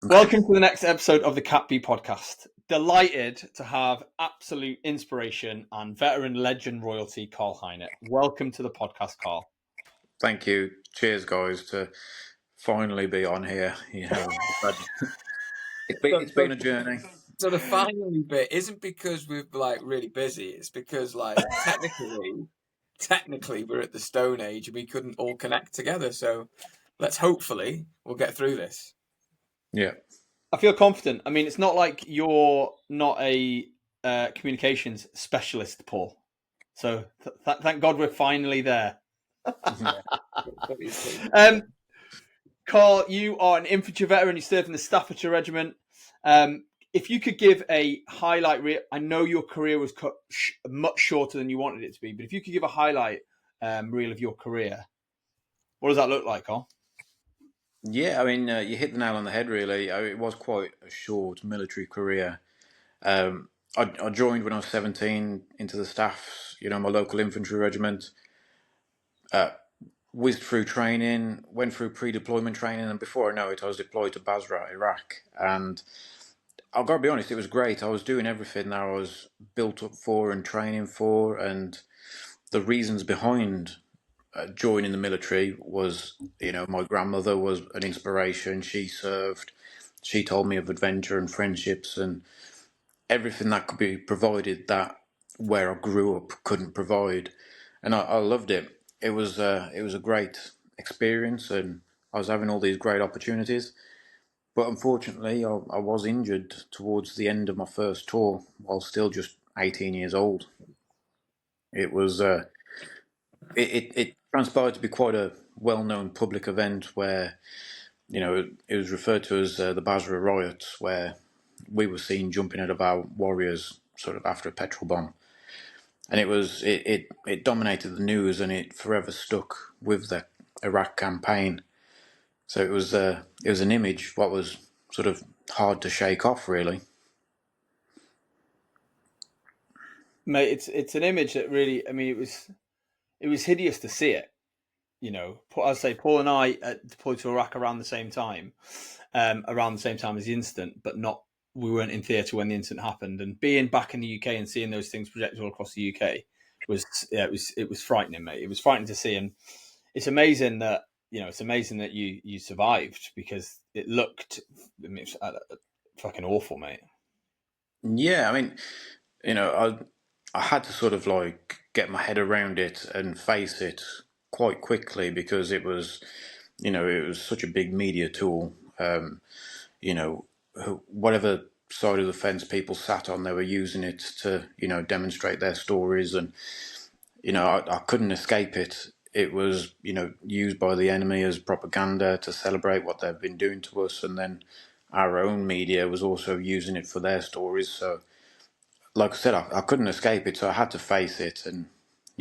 Welcome to the next episode of the CAPB Podcast. Delighted to have absolute inspiration and veteran legend royalty, Karl Hinett. Welcome to the podcast, Karl. Thank you. Cheers, guys, to finally be on here. You know, it's been a journey. So the finally bit isn't because we're really busy. It's because technically we're at the Stone Age and we couldn't all connect together. So hopefully we'll get through this. Yeah. I feel confident. I mean, it's not like you're not a communications specialist, Paul. So thank God we're finally there. Karl, you are an infantry veteran. You served in the Staffordshire Regiment. If you could give a highlight reel, I know your career was cut much shorter than you wanted it to be, but if you could give a highlight reel of your career, what does that look like, Karl? Yeah, I mean, you hit the nail on the head, really. It was quite a short military career. I joined when I was 17 into the staff, my local infantry regiment. Whizzed through training, went through pre-deployment training, and before I know it, I was deployed to Basra, Iraq. And I've got to be honest, it was great. I was doing everything that I was built up for and training for, and the reasons behind joining the military was, my grandmother was an inspiration. She served. She told me of adventure and friendships and everything that could be provided that where I grew up couldn't provide. And I loved it. It was a great experience, and I was having all these great opportunities. But unfortunately, I was injured towards the end of my first tour while still just 18 years old. It was it transpired to be quite a well-known public event where, it was referred to as the Basra riots, where we were seen jumping out of our warriors sort of after a petrol bomb. And it dominated the news, and it forever stuck with the Iraq campaign. So it was an image what was sort of hard to shake off, really. Mate, it's an image that really, I mean, it was hideous to see it. I'd say Paul and I deployed to Iraq around the same time as the incident, but we weren't in theatre when the incident happened. And being back in the UK and seeing those things projected all across the UK it was frightening, mate. It was frightening to see, and it's amazing that you survived, because it looked fucking awful, mate. Yeah, I mean, I had to sort of get my head around it and face it quite quickly, because it was such a big media tool. Whatever side of the fence people sat on, they were using it to, demonstrate their stories. And, I couldn't escape it. It was, used by the enemy as propaganda to celebrate what they've been doing to us. And then our own media was also using it for their stories. So, like I said, I couldn't escape it. So I had to face it. And,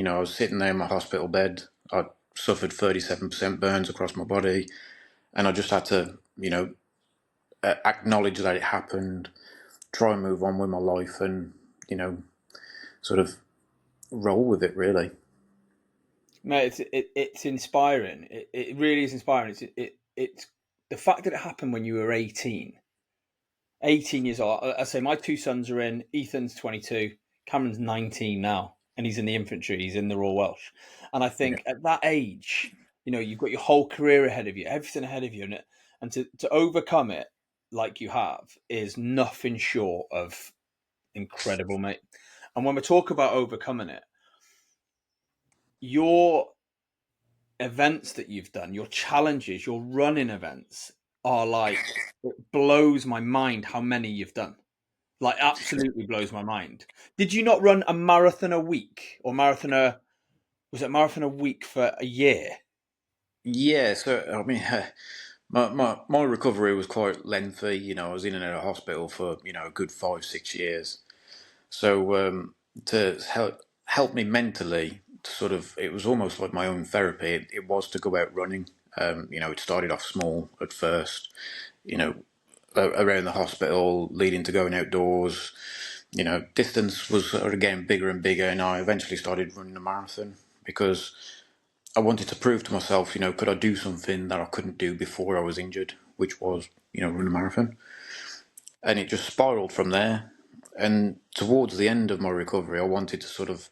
I was sitting there in my hospital bed. I suffered 37% burns across my body. And I just had to, acknowledge that it happened, try and move on with my life, and sort of roll with it, really. Mate, it's inspiring. It really is inspiring. It's the fact that it happened when you were 18 years old. I say my two sons are in. Ethan's 22, Cameron's 19 now, and he's in the infantry. He's in the Royal Welsh, and I think at that age, you've got your whole career ahead of you, everything ahead of you, and to overcome it like you have is nothing short of incredible, mate. And when we talk about overcoming it, your events that you've done, your challenges, your running events are it blows my mind how many you've done. Absolutely blows my mind. Did you not run a marathon a week, or was it marathon a week for a year? Yeah, so I mean, my recovery was quite lengthy. I was in and out of hospital for a good 5-6 years. So to help me mentally, it was almost like my own therapy. It was to go out running. It started off small at first, around the hospital, leading to going outdoors. Distance was sort of getting bigger and bigger, and I eventually started running a marathon because I wanted to prove to myself, could I do something that I couldn't do before I was injured, which was, run a marathon. And it just spiraled from there. And towards the end of my recovery, I wanted to sort of,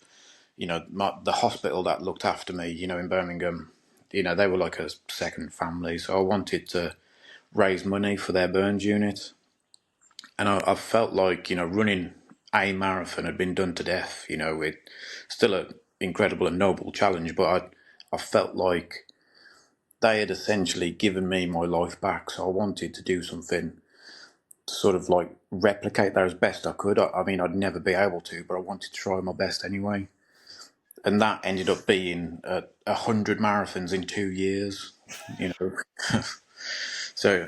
the hospital that looked after me, in Birmingham, they were like a second family. So I wanted to raise money for their burns unit. And I felt like, running a marathon had been done to death. It still an incredible and noble challenge, but I felt like they had essentially given me my life back. So I wanted to do something to sort of like replicate that as best I could. I mean, I'd never be able to, but I wanted to try my best anyway. And that ended up being 100 marathons in 2 years. So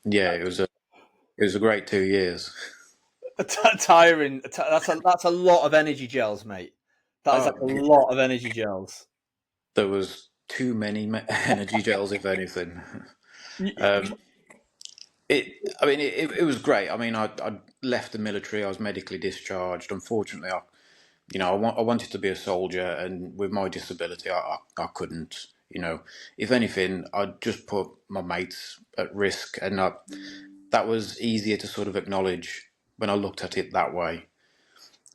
yeah, it was a great 2 years. Tiring. That's a lot of energy gels, mate. That is a lot of energy gels. There was too many energy gels, if anything. It was great. I mean, I left the military. I was medically discharged. Unfortunately, I wanted to be a soldier, and with my disability, I couldn't. If anything, I'd just put my mates at risk, and that was easier to sort of acknowledge when I looked at it that way.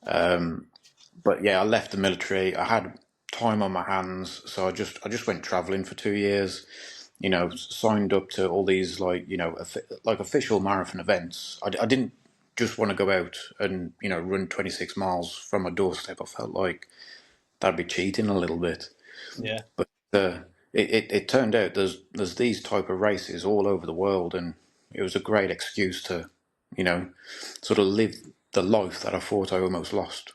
But yeah, I left the military. I had time on my hands, so I just went traveling for 2 years. Signed up to all these like official marathon events. I didn't just want to go out and run 26 miles from my doorstep. I felt like that'd be cheating a little bit. Yeah. But it turned out there's these type of races all over the world, and it was a great excuse to sort of live the life that I thought I almost lost.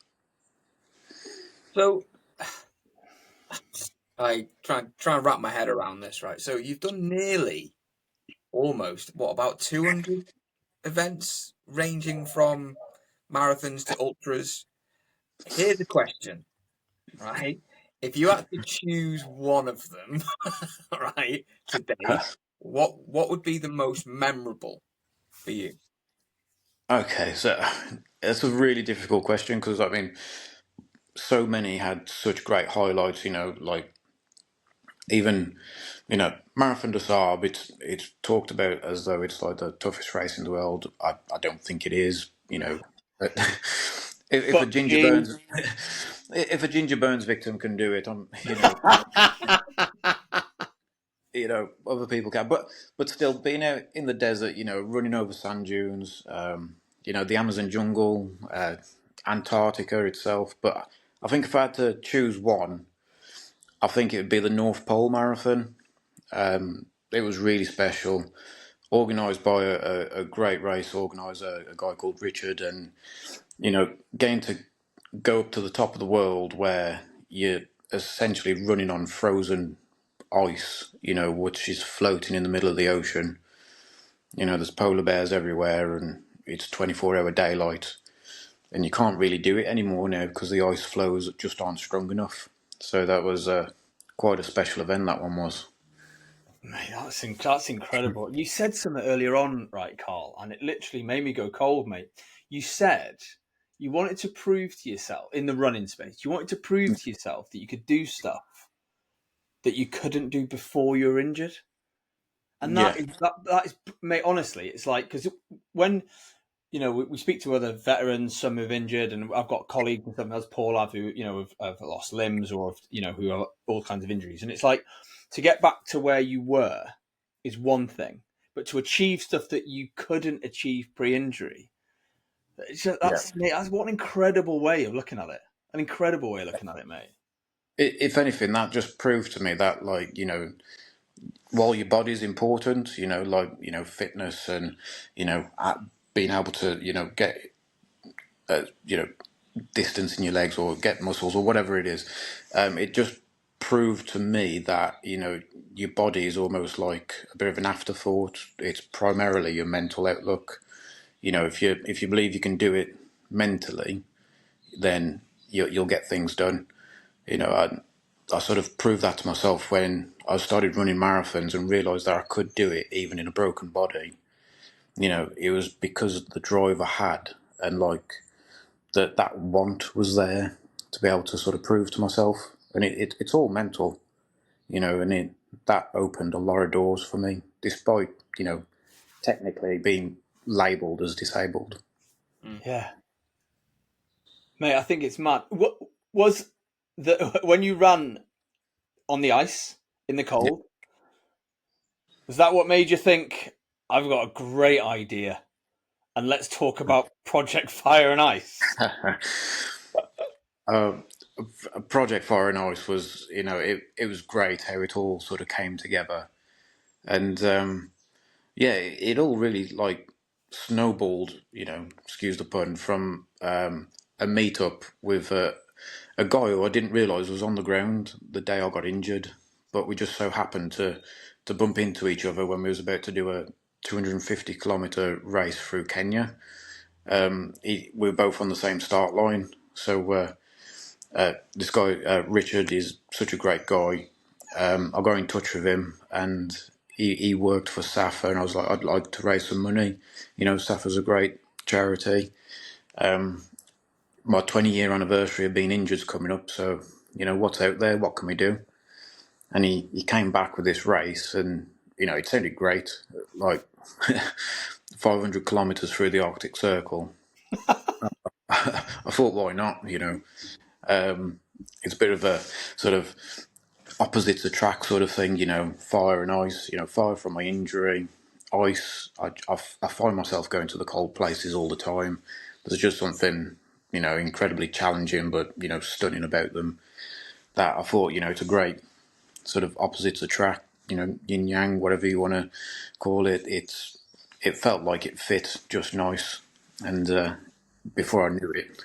So I try and wrap my head around this, right? So you've done nearly almost about 200 events ranging from marathons to ultras. Here's a question, right? If you had to choose one of them, right, today, what would be the most memorable for you? Okay, so it's a really difficult question because I mean, so many had such great highlights. Like even Marathon des Sables. It's talked about as though it's like the toughest race in the world. I don't think it is. If a Ginger Burns if a Ginger Burns victim can do it, I'm other people can. But still, being out in the desert, running over sand dunes, the Amazon jungle, Antarctica itself. But I think if I had to choose one, I think it would be the North Pole Marathon. It was really special, organised by a great race organiser, a guy called Richard, and getting to go up to the top of the world where you're essentially running on frozen ice, which is floating in the middle of the ocean. There's polar bears everywhere, and it's 24-hour daylight, and you can't really do it anymore now because the ice flows just aren't strong enough. So that was quite a special event, that one was. Mate, that's incredible. You said something earlier on, right, Karl, and it literally made me go cold, mate. You said you wanted to prove to yourself in the running space, you wanted to prove to yourself that you could do stuff that you couldn't do before you were injured. And that is, mate, honestly, it's like, because when, we speak to other veterans, some have injured, and I've got colleagues and some as Paul have who, have lost limbs or, who have all kinds of injuries. And it's like, to get back to where you were is one thing, but to achieve stuff that you couldn't achieve pre-injury, that's what an incredible way of looking at it. An incredible way of looking at it, mate. If anything, that just proved to me that, like, while your body's important, fitness and, being able to, get, distance in your legs or get muscles or whatever it is, it just proved to me that, your body is almost like a bit of an afterthought. It's primarily your mental outlook. If you believe you can do it mentally, then you'll get things done. I sort of proved that to myself when I started running marathons and realised that I could do it even in a broken body. It was because of the drive I had, and like that want was there to be able to sort of prove to myself. And it's all mental, and that opened a lot of doors for me, despite, technically being labelled as disabled. Yeah, mate, I think it's mad. What was when you ran on the ice in the cold? Was that what made you think, I've got a great idea, and let's talk about Project Fire and Ice? uh, Project Fire and Ice was, it was great how it all sort of came together, and yeah, it all really like snowballed, excuse the pun, from a meetup with a guy who I didn't realise was on the ground the day I got injured, but we just so happened to bump into each other when we was about to do a 250-kilometre race through Kenya. We were both on the same start line, so this guy Richard is such a great guy. I got in touch with him, and he worked for SAFA, and I was like, I'd like to raise some money. SAFA's a great charity. My 20-year anniversary of being injured's coming up, so what's out there? What can we do? And he came back with this race, and it sounded great, like 500 kilometres through the Arctic Circle. I thought, why not? It's a bit of a sort of opposites attract sort of thing, fire and ice. Fire from my injury, ice. I find myself going to the cold places all the time. There's just something, incredibly challenging, but stunning about them. That I thought, it's a great sort of opposites attract. Yin yang, whatever you want to call it. It felt like it fit just nice, and before I knew it,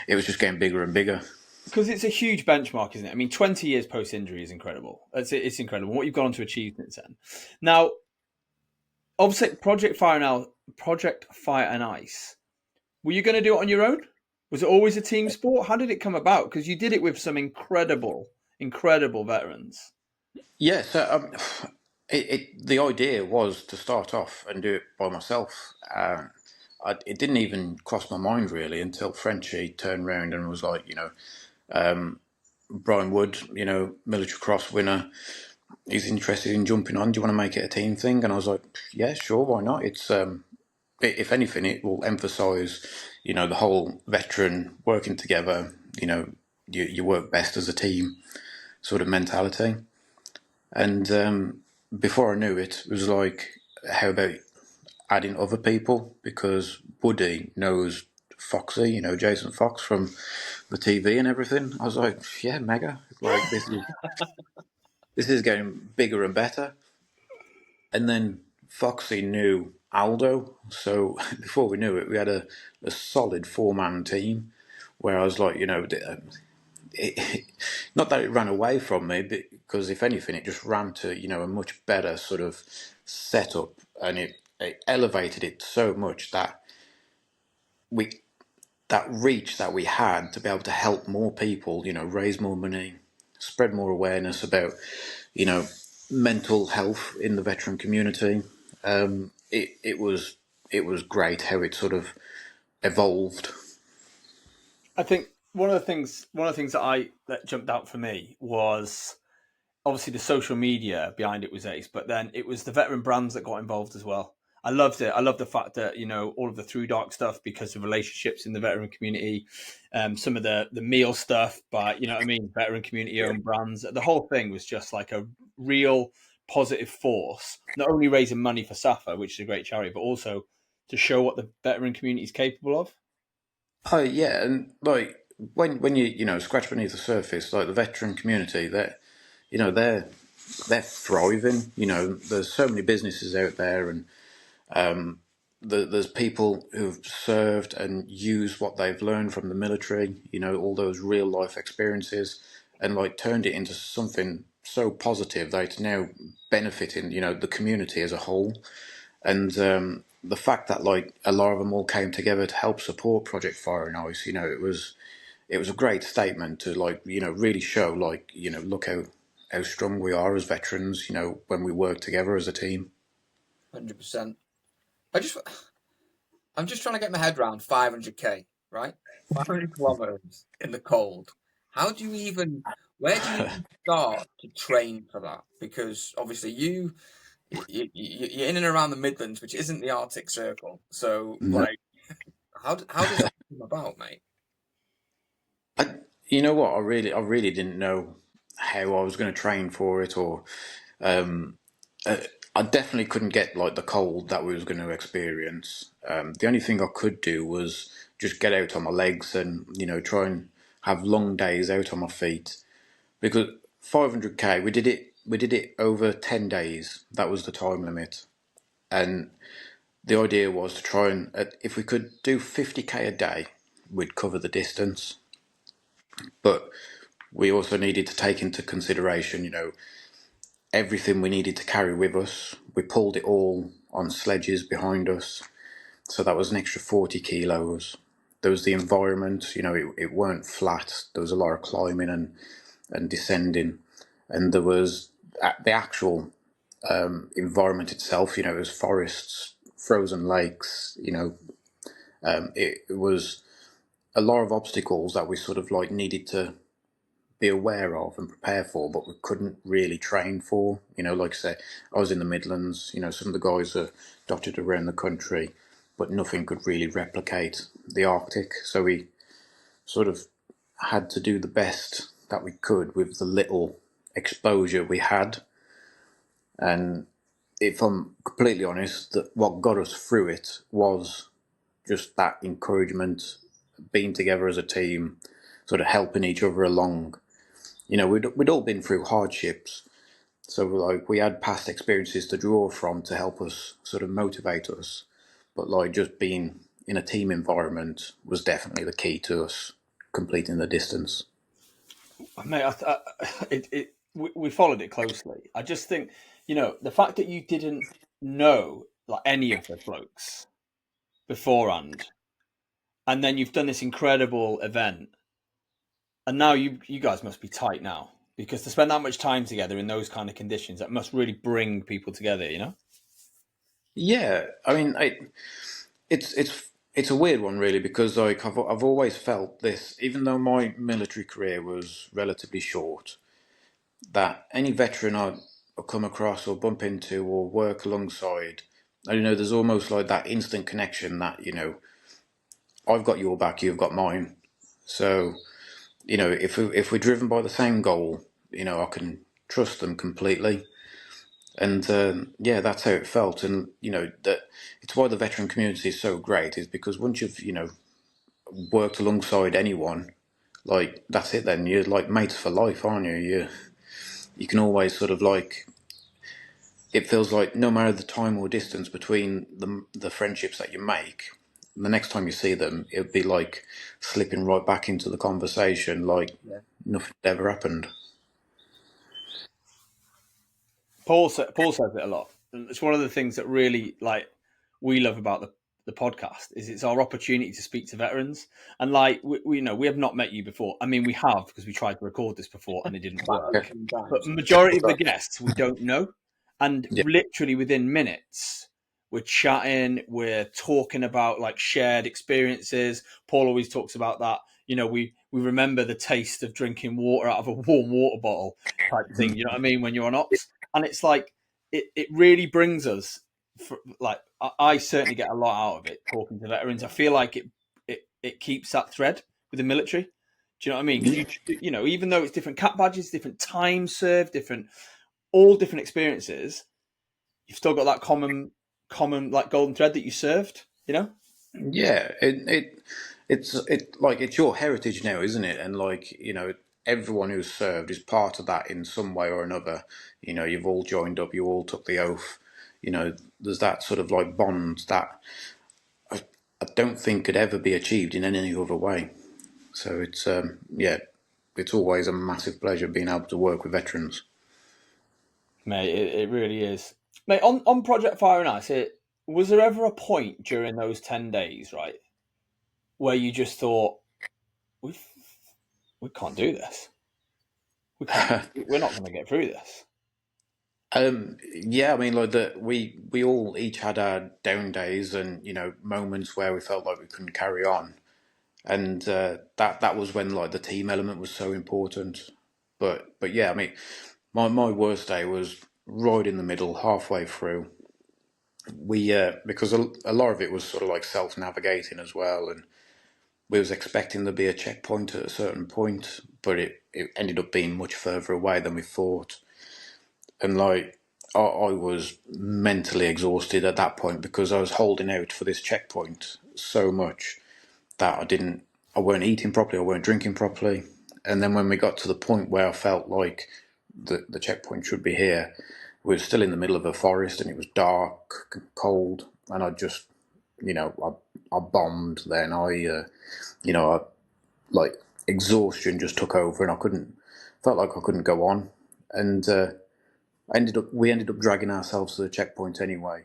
it was just getting bigger and bigger. Because it's a huge benchmark, isn't it? I mean, 20 years post-injury is incredible. It's incredible what you've gone on to achieve since then. Now, obviously, Project Fire and Ice, were you going to do it on your own? Was it always a team sport? How did it come about? Because you did it with some incredible veterans. Yeah, so the idea was to start off and do it by myself. It didn't even cross my mind really until Frenchie turned around and was like, Brian Wood, military cross winner, he's interested in jumping on. Do you want to make it a team thing? And I was like, yeah, sure, why not? It's if anything, it will emphasise, the whole veteran working together. You work best as a team sort of mentality. And before I knew it, it was like, how about adding other people? Because Woody knows Foxy, Jason Fox from the TV and everything. I was like, yeah, mega. Like this is getting bigger and better. And then Foxy knew Aldo, so before we knew it, we had a solid 4-man team. Where I was like, not that it ran away from me, because if anything, it just ran to a much better sort of setup, and it elevated it so much that that reach that we had to be able to help more people, raise more money, spread more awareness about mental health in the veteran community. It was great how it sort of evolved. I think one of the things that jumped out for me was obviously the social media behind it was ace, but then it was the veteran brands that got involved as well. I loved it. I love the fact that all of the Through Dark stuff because of relationships in the veteran community, some of the meal stuff, but veteran community owned brands. The whole thing was just like a real positive force, not only raising money for SAFA, which is a great charity, but also to show what the veteran community is capable of. Oh yeah, and like when you scratch beneath the surface, like the veteran community, they're thriving. There's so many businesses out there, and there's people who've served and used what they've learned from the military. All those real life experiences, and like turned it into something so positive that it's now benefiting the community as a whole. And the fact that like a lot of them all came together to help support Project Fire and Ice, it was a great statement to like really show like look how strong we are as veterans, when we work together as a team. 100%. I'm just trying to get my head around 500k, right? 500 kilometers in the cold. Where do you even start to train for that? Because obviously you You're in and around the Midlands, which isn't the Arctic Circle. So, No. like, how does that come about, mate? You know what? I really didn't know how I was going to train for it, or um, I definitely couldn't get like the cold that we was going to experience. The only thing I could do was just get out on my legs and try and have long days out on my feet. Because 500k, we did it over 10 days. That was the time limit, and the idea was to try and if we could do 50k a day, we'd cover the distance. But we also needed to take into consideration, everything we needed to carry with us. We pulled it all on sledges behind us. So that was an extra 40 kilos. There was the environment, it weren't flat. There was a lot of climbing and descending. And there was the actual environment itself, it was forests, frozen lakes, it was a lot of obstacles that we sort of like needed to be aware of and prepare for, but we couldn't really train for. Like I say, I was in the Midlands. Some of the guys are dotted around the country, but nothing could really replicate the Arctic. So we sort of had to do the best that we could with the little exposure we had. And if I'm completely honest, that what got us through it was just that encouragement, being together as a team, sort of helping each other along. We'd all been through hardships, so like we had past experiences to draw from to help us sort of motivate us. But like just being in a team environment was definitely the key to us completing the distance. Mate, we followed it closely. I just think, the fact that you didn't know like any of the blokes beforehand, and then you've done this incredible event, and now you guys must be tight now, because to spend that much time together in those kind of conditions, that must really bring people together. Yeah, I mean, it's a weird one really, because like I've always felt this, even though my military career was relatively short, that any veteran I come across or bump into or work alongside, there's almost like that instant connection that I've got your back, you've got mine. So if we're driven by the same goal, I can trust them completely. And yeah, that's how it felt. And that it's why the veteran community is so great, is because once you've worked alongside anyone, like that's it. Then you're like mates for life, aren't you? You can always sort of like, it feels like no matter the time or distance between the friendships that you make, the next time you see them, it'd be like slipping right back into the conversation, like nothing ever happened. Paul says it a lot. And it's one of the things that really like we love about the podcast is it's our opportunity to speak to veterans. And like we we have not met you before. I mean, we have, because we tried to record this before and it didn't work. But majority of the guests we don't know, and Yeah. literally within minutes we're chatting, we're talking about like shared experiences. Paul always talks about that. We remember the taste of drinking water out of a warm water bottle type thing. You know what I mean? When you're on ops, and it's like it really brings us. Like I certainly get a lot out of it talking to veterans. I feel like it keeps that thread with the military. Do you know what I mean? Because even though it's different cap badges, different time served, all different experiences, you've still got that common like golden thread that you served. Yeah, it's your heritage now, isn't it? And like everyone who's served is part of that in some way or another. You've all joined up, you all took the oath. There's that sort of like bond that I don't think could ever be achieved in any other way. So it's yeah, it's always a massive pleasure being able to work with veterans. Mate, it really is. Mate, on Project Fire and Ice, was there ever a point during those 10 days, right, where you just thought, we can't do this? We're not going to get through this. Yeah, I mean, like we all each had our down days and moments where we felt like we couldn't carry on, and that was when like the team element was so important. But yeah, I mean, my worst day was right in the middle, halfway through. We because a lot of it was sort of like self-navigating as well, and we was expecting there to be a checkpoint at a certain point, but it ended up being much further away than we thought. And like I was mentally exhausted at that point because I was holding out for this checkpoint so much that I weren't eating properly, I weren't drinking properly. And then when we got to the point where I felt like the checkpoint should be here, we were still in the middle of a forest and it was dark, cold, and I just, I bombed. Then I like exhaustion just took over, and felt like I couldn't go on, and we ended up dragging ourselves to the checkpoint anyway,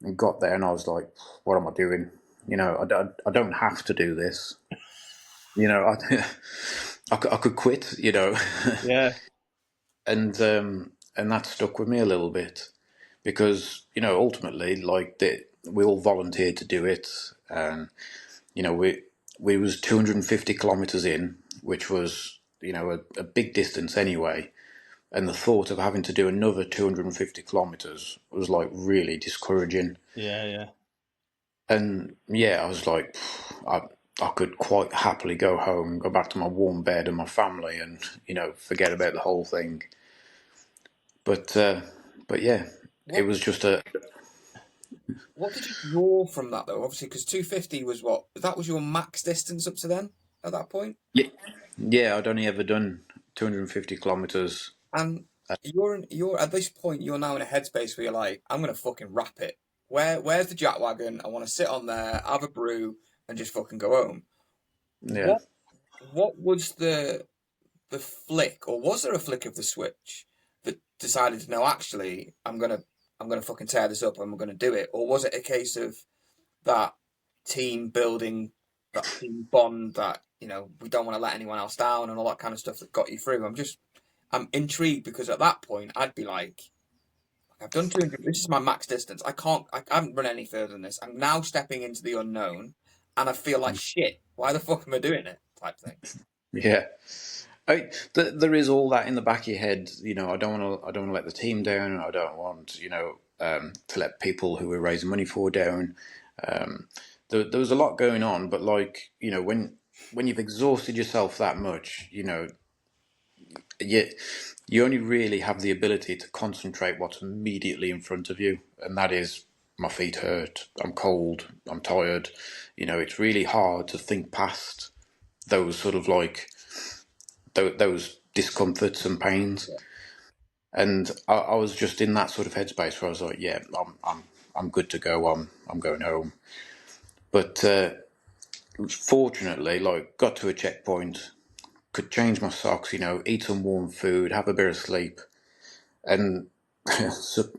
and got there, and I was like, what am I doing? I don't have to do this. I could quit. Yeah. And that stuck with me a little bit because ultimately, like, we all volunteered to do it, and we was 250 kilometers in, which was a big distance anyway, and the thought of having to do another 250 kilometers was like really discouraging. Yeah. And yeah, I was like, I could quite happily go home, go back to my warm bed and my family, and forget about the whole thing. But yeah, it was just a. What did you draw from that though? Obviously, because 250 was that was your max distance up to then at that point. Yeah, I'd only ever done 250 kilometers. And you're at this point, you're now in a headspace where you're like, I'm gonna fucking wrap it. Where's the jack wagon? I want to sit on there, have a brew, and just fucking go home. Yeah. What was the flick, or was there a flick of the switch that decided, no, actually, I'm gonna fucking tear this up, and I'm gonna do it? Or was it a case of that team building, that team bond, that we don't want to let anyone else down, and all that kind of stuff that got you through? I'm intrigued, because at that point I'd be like, I've done 200. This is my max distance. I haven't run any further than this. I'm now stepping into the unknown, and I feel like shit. Why the fuck am I doing it? Type thing. Yeah. There is all that in the back of your head. I don't want to let the team down. I don't want to let people who we're raising money for down. There was a lot going on, but like when you've exhausted yourself that much, you only really have the ability to concentrate what's immediately in front of you, and that is, my feet hurt, I'm cold, I'm tired. It's really hard to think past those sort of like those discomforts and pains. Yeah. And I was just in that sort of headspace where I was like, yeah, I'm good to go. I'm going home. But fortunately, like, got to a checkpoint, could change my socks, eat some warm food, have a bit of sleep, and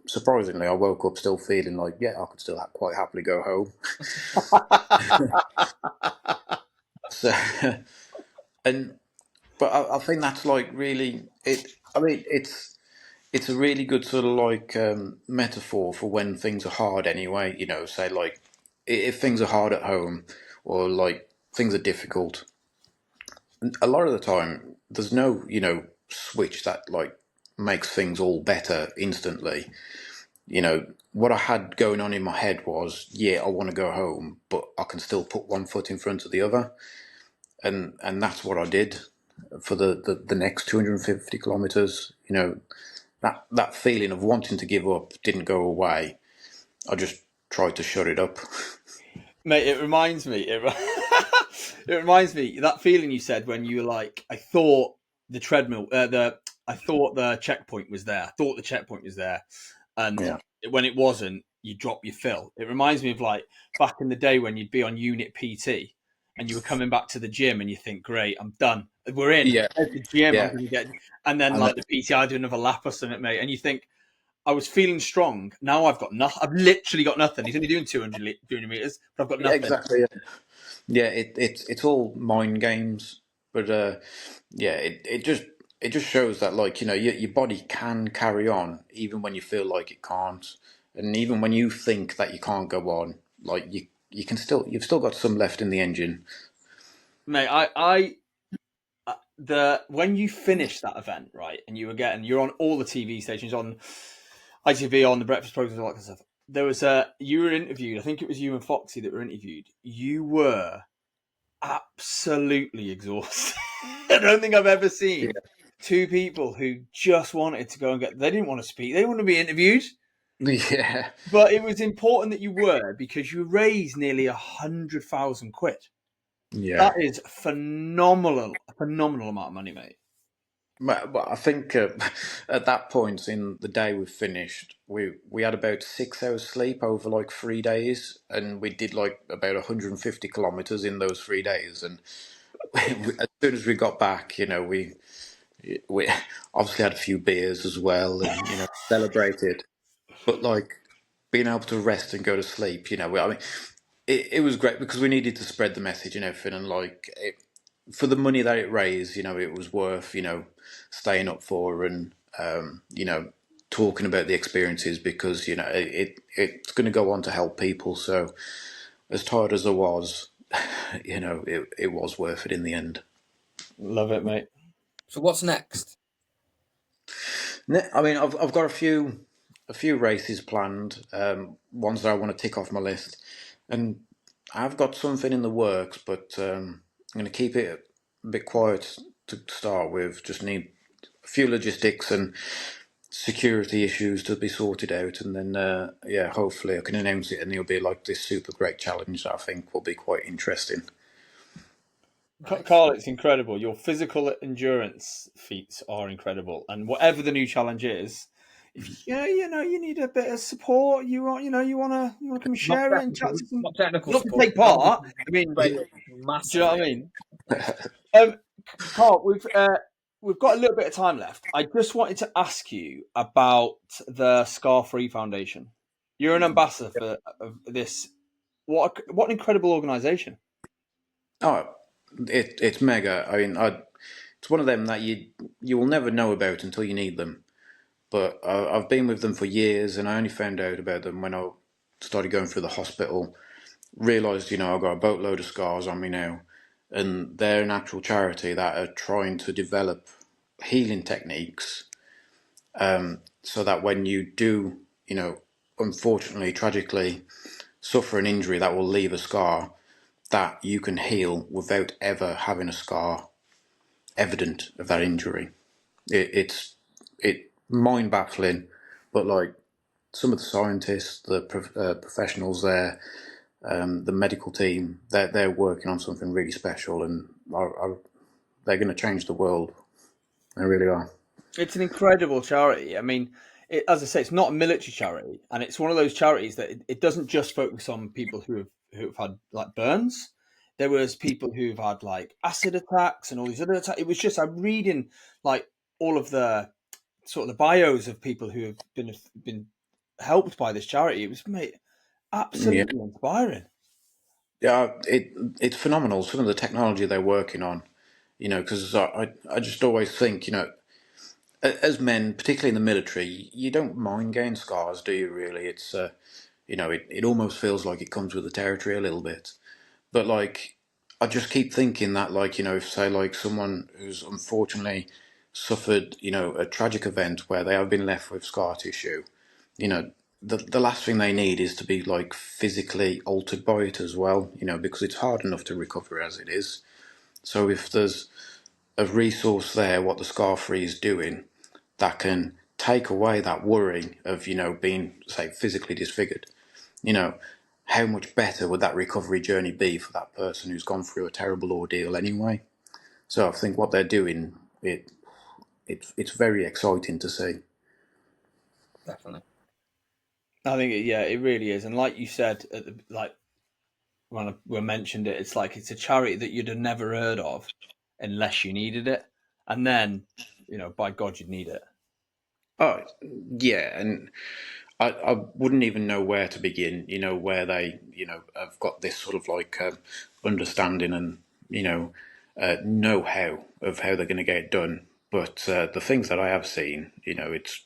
surprisingly, I woke up still feeling like, yeah, I could still quite happily go home. So, but I think that's like really it. I mean, it's a really good sort of like metaphor for when things are hard. Anyway, say like if things are hard at home, or like things are difficult, a lot of the time there's no switch that like makes things all better instantly. What I had going on in my head was, yeah, I want to go home, but I can still put one foot in front of the other, and that's what I did for the next 250 kilometers. That feeling of wanting to give up didn't go away. I just tried to shut it up. Mate, it reminds me. It reminds me that feeling you said when you were like, I thought the treadmill, I thought the checkpoint was there. I thought the checkpoint was there, and when it wasn't, you drop your fill. It reminds me of like back in the day when you'd be on unit PT and you were coming back to the gym and you think, great, I'm done. We're in. Yeah. At the gym, Yeah. I'm gonna get, and then like the PT, do another lap or something, mate, and you think, I was feeling strong. Now I've got nothing. I've literally got nothing. He's only doing 200 meters, but I've got nothing. Exactly. Yeah. It's all mind games, but it just shows that, like, your body can carry on even when you feel like it can't, and even when you think that you can't go on, like you've still got some left in the engine. Mate, when you finished that event, right, and you're on all the TV stations, on ITV on the breakfast program, all that kind of stuff. There was you were interviewed. I think it was you and Foxy that were interviewed. You were absolutely exhausted. I don't think I've ever seen two people who just wanted to go and get. They didn't want to speak. They didn't want to be interviewed. Yeah. But it was important that you were, because you raised nearly 100,000 quid. Yeah. That is a phenomenal amount of money, mate. But I think at that point in the day we finished, we had about 6 hours sleep over like 3 days, and we did like about 150 kilometers in those 3 days. And as soon as we got back, you know, we obviously had a few beers as well, and you know, celebrated. But like being able to rest and go to sleep, you know, I mean, it was great because we needed to spread the message and everything, and like for the money that it raised, you know, it was worth, you know, staying up for and you know, talking about the experiences, because you know it's going to go on to help people. So as tired as I was, you know, it was worth it in the end. Love it, mate. So what's next? I mean, I've got a few races planned, ones that I want to tick off my list, and I've got something in the works, but I'm going to keep it a bit quiet to start with. Just need a few logistics and security issues to be sorted out, and then yeah, hopefully I can announce it, and it'll be like this super great challenge that I think will be quite interesting. Nice. Karl, it's incredible. Your physical endurance feats are incredible, and whatever the new challenge is, if you need a bit of support, you want to come and share it and chat to some. Not technical Not to support. take part. I mean, do you know what I mean? Karl, we've got a little bit of time left. I just wanted to ask you about the Scar Free Foundation. You're an ambassador for this. What an incredible organisation! Oh, it's mega. I mean, it's one of them that you will never know about until you need them. But I've been with them for years, and I only found out about them when I started going through the hospital. Realised, you know, I've got a boatload of scars on me now, and they're an actual charity that are trying to develop healing techniques, so that when you do, you know, unfortunately, tragically, suffer an injury that will leave a scar, that you can heal without ever having a scar evident of that injury. It's mind baffling, but like some of the scientists, the professionals there, the medical team, they're working on something really special, and they're going to change the world. They really are. It's an incredible charity. I mean, as I say, it's not a military charity, and it's one of those charities that it doesn't just focus on people who have had like burns. There was people who've had like acid attacks and all these other attacks. It was just I'm reading like all of the sort of the bios of people who have been helped by this charity. It was absolutely inspiring. Yeah, it's phenomenal. Some of the technology they're working on, you know, because I just always think, you know, as men, particularly in the military, you don't mind getting scars, do you? Really, it's you know, it almost feels like it comes with the territory a little bit. But like, I just keep thinking that, like, you know, if say like someone who's unfortunately suffered, you know, a tragic event where they have been left with scar tissue, you know, the last thing they need is to be like physically altered by it as well, you know, because it's hard enough to recover as it is. So if there's a resource there, what the Scar Free is doing, that can take away that worry of, you know, being, say, physically disfigured, you know, how much better would that recovery journey be for that person who's gone through a terrible ordeal anyway? So I think what they're doing, it's very exciting to see. Definitely. I think it really is, and like you said, when we mentioned it, it's like it's a charity that you'd have never heard of unless you needed it, and then you know, by God, you'd need it. Oh yeah, and I wouldn't even know where to begin. You know, where they, you know, have got this sort of like understanding and, you know-how of how they're going to get it done. But the things that I have seen, you know, it's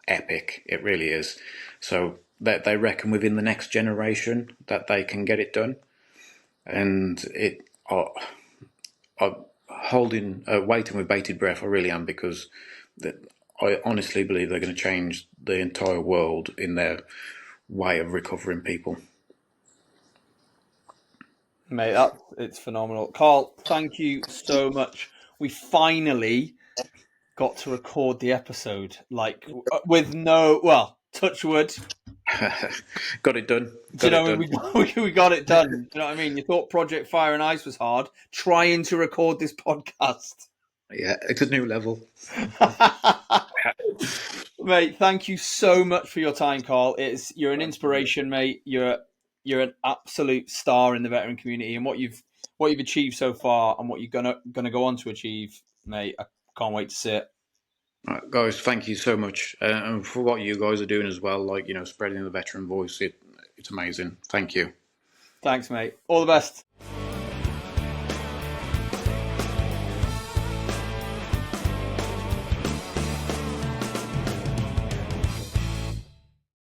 epic. It really is. So they reckon within the next generation that they can get it done, and I'm waiting with bated breath. I really am, because I honestly believe they're going to change the entire world in their way of recovering people. Mate, it's phenomenal. Karl, thank you so much. We finally got to record the episode, like with touch wood. Got it done. Do you know, we got it done. Do you know what I mean? You thought Project Fire and Ice was hard. Trying to record this podcast. Yeah, it's a new level. Mate, thank you so much for your time, Karl. You're an inspiration, mate. You're an absolute star in the veteran community, and what you've achieved so far, and what you're gonna go on to achieve, mate. I can't wait to see it. Right, guys, thank you so much, and for what you guys are doing as well. Like, spreading the veteran voice. It's amazing. Thank you. Thanks, mate. All the best.